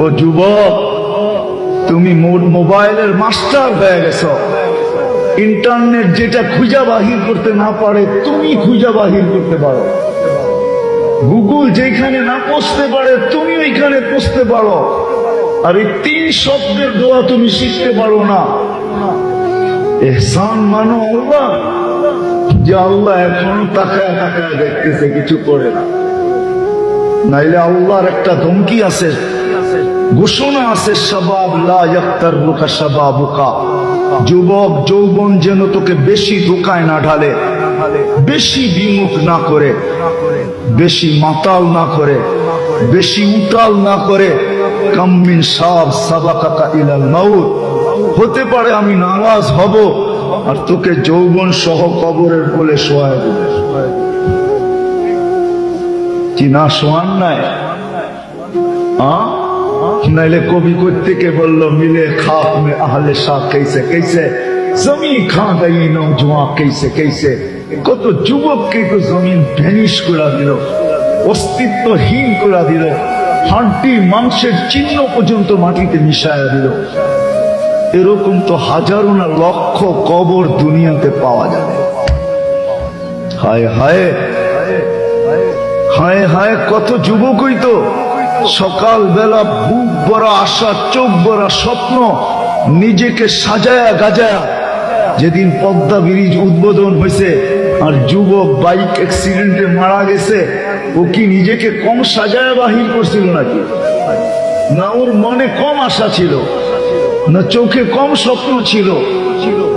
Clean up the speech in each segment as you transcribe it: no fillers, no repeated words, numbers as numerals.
ও যুবক, তুমি মোবাইলের মাস্টার হয়ে গেছো। ইন্টারনেট যেটা খুঁজা বাহির করতে না পারে তুমি খুঁজা বাহির করতে পারো। গুগল যেখানে না পৌঁছতে পারে তুমি ওইখানে পৌঁছতে পারো। আর এই 3 শব্দের দোয়া তুমি শিখতে পারো না। এহসান মানো আল্লাহ, যে আল্লাহ এখনো তাকায় তাকায় দেখতেছে, কিছু করে না। নাইলে আল্লাহর একটা ধমকি আছে, ঘোষণা আছে, শাবাব লা ইয়াক্তারুকা শাবাবুকা, যুবক যৌবন যেন তোকে বেশি ধোঁকায় না ঢালে, বেশি বিমুখ না করে, বেশি মাতাল না করে, বেশি উতাল না করে। কাম মিন শাব সাবাকাকা ইলাল মাউত, হতে পারে আমি নারাজ হব আর তোকে যৌবন সহ কবরের কোলে শোয়ায় দেব। কি না শোয়ান নাই? नाइले कवि कोत्ते के बोलो मिले खाक में आहले शाह कैसे कैसे, जमीन खा गई नौजवान कैसे कैसे। कत যুবক के तो जमीन ভ্যানিশ করে দিল, অস্তিত্বহীন করে দিল, হাড্ডি মাংসের চিহ্ন পর্যন্ত মাটিতে মিশায়া দিল। এরকম তো হাজারো না লক্ষ কবর দুনিয়াতে পাওয়া যাবে। হায় হায় হায় হায়, কত যুবকই তো সকাল বেলা বুক ভরা আশা, চোখ ভরা স্বপ্ন, নিজেকে সাজায়া গাজায়া। যেদিন পদ্মা ব্রিজ উদ্বোধন হয়েছে আর যুবক বাইক অ্যাক্সিডেন্টে মারা গেছে, ও কি নিজেকে কম সাজায়া বাহির করছিল নাকি? না ওর মনে কম আশা ছিল, না চোখে কম স্বপ্ন ছিল?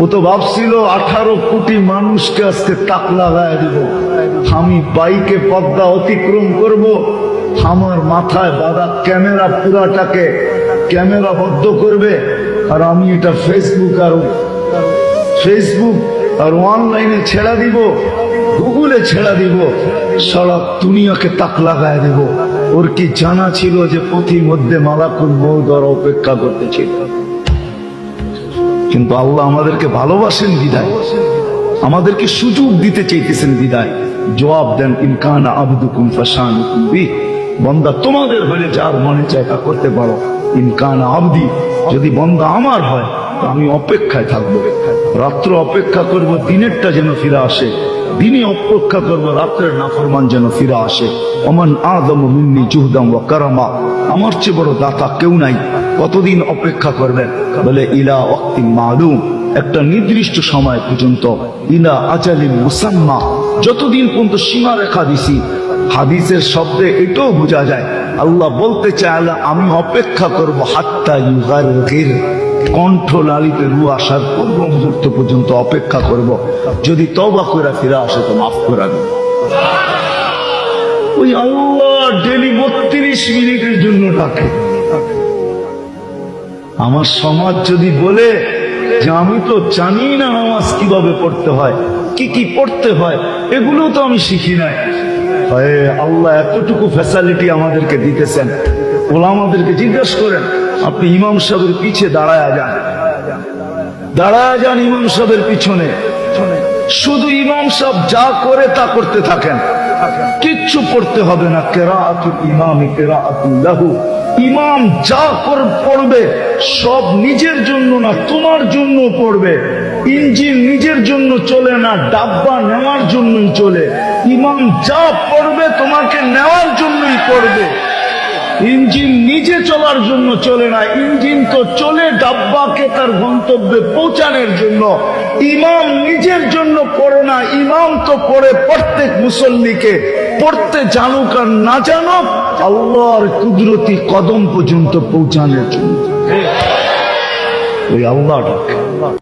ও তো ভাবছিল 18 কোটি মানুষকে আজকে তাক লাগায় দিব, আমি বাইকে পদ্মা অতিক্রম করব, আমার মাথায় বাঁধা ক্যামেরা পুরাটাকে ক্যামেরা বদ্ধ করবে, আর আমি এটা ফেসবুক আর অনলাইনে ছেড়া দিব, গুগলে ছেড়া দিব, সারা দুনিয়াকে তাক লাগায় দিব। ওর কি জানা ছিল যে পথির মধ্যে মালাকুল মউত অপেক্ষা করতেছিল? কিন্তু আল্লাহ আমাদেরকে ভালোবাসেন বিদায়, আমাদেরকে সুযোগ দিতে চাইতেছেন বিদায়। জবাব দেন, ইনকানা আবদুকুম ফাশানুকুম বি, বন্দা তোমাদের হলে যার মনে চায় তা করতে পারো। ইনকানা আবদি, যদি বন্দা আমার হয় তো আমি অপেক্ষায় থাকবো। রাত্র অপেক্ষা করব দিনেরটা যেন ফিরে আসে, দিনে অপেক্ষা করবো রাত্রের নাফরমান যেন ফিরে আসে। ওমান আযমু মিন্নি জুহদাম ওয়া কারামা, আমার চেয়ে বড় দাতা কেউ নাই। কতদিন অপেক্ষা করবেন? বলে ইলা ওয়াক্তিন মালুম, একটা নির্দিষ্ট সময় পর্যন্ত। ইলা আজালিন মুসাম্মা, যতদিন পর্যন্ত সীমা রেখা দিছি। হাদিসের শব্দে এটাও বোঝা যায় আল্লাহ বলতে চায় আমি অপেক্ষা করব হাত্তা ইউগারগির, কণ্ঠ নালীতে রু আসার পূর্ব মুহূর্ত পর্যন্ত অপেক্ষা করব। যদি তওবা করে ফিরে আসে তো মাফ করে দেব। ওই আল্লাহ ডেলি 32 মিনিটের জন্য ডাকে। আমার সমাজ যদি বলে যে আমি তো জানি না নামাজ কিভাবে পড়তে হয়, কি কি পড়তে হয়, এগুলো তো আমি শিখি নাই। আল্লাহ এতটুকু ফ্যাসিলিটি আমাদেরকে দিতেছেন। ওলামাদেরকে জিজ্ঞেস করেন, আপনি ইমাম সাহেবের পিছে দাঁড়ায় যান ইমাম সাহেবের পিছনে, শুধু ইমাম সাহেব যা করে তা করতে থাকেন, কিচ্ছু পড়তে হবে না। কিরাআতুল ইমামি কিরাআতুল লাহু, ইমাম যা পড়বে সব নিজের জন্য না, তোমার জন্য পড়বে। ইঞ্জিন নিজের জন্য চলে না, ডাব্বা নেওয়ার জন্যই চলে। ইমাম যা পড়বে তোমাকে নেওয়ার জন্যই পড়বে। ইঞ্জিন নিজে চলার জন্য চলে না, ইঞ্জিন তো চলে ডাব্বাকে তার গন্তব্যে পৌঁছানোর জন্য। ইমাম নিজের জন্য পড়ে না, ইমাম তো পড়ে প্রত্যেক মুসল্লিকে, পড়তে জানুক আর না জানুক, আল্লাহর কুদরতি কদম পর্যন্ত পৌঁছানোর জন্য। ওই আল্লাহ ডাকে।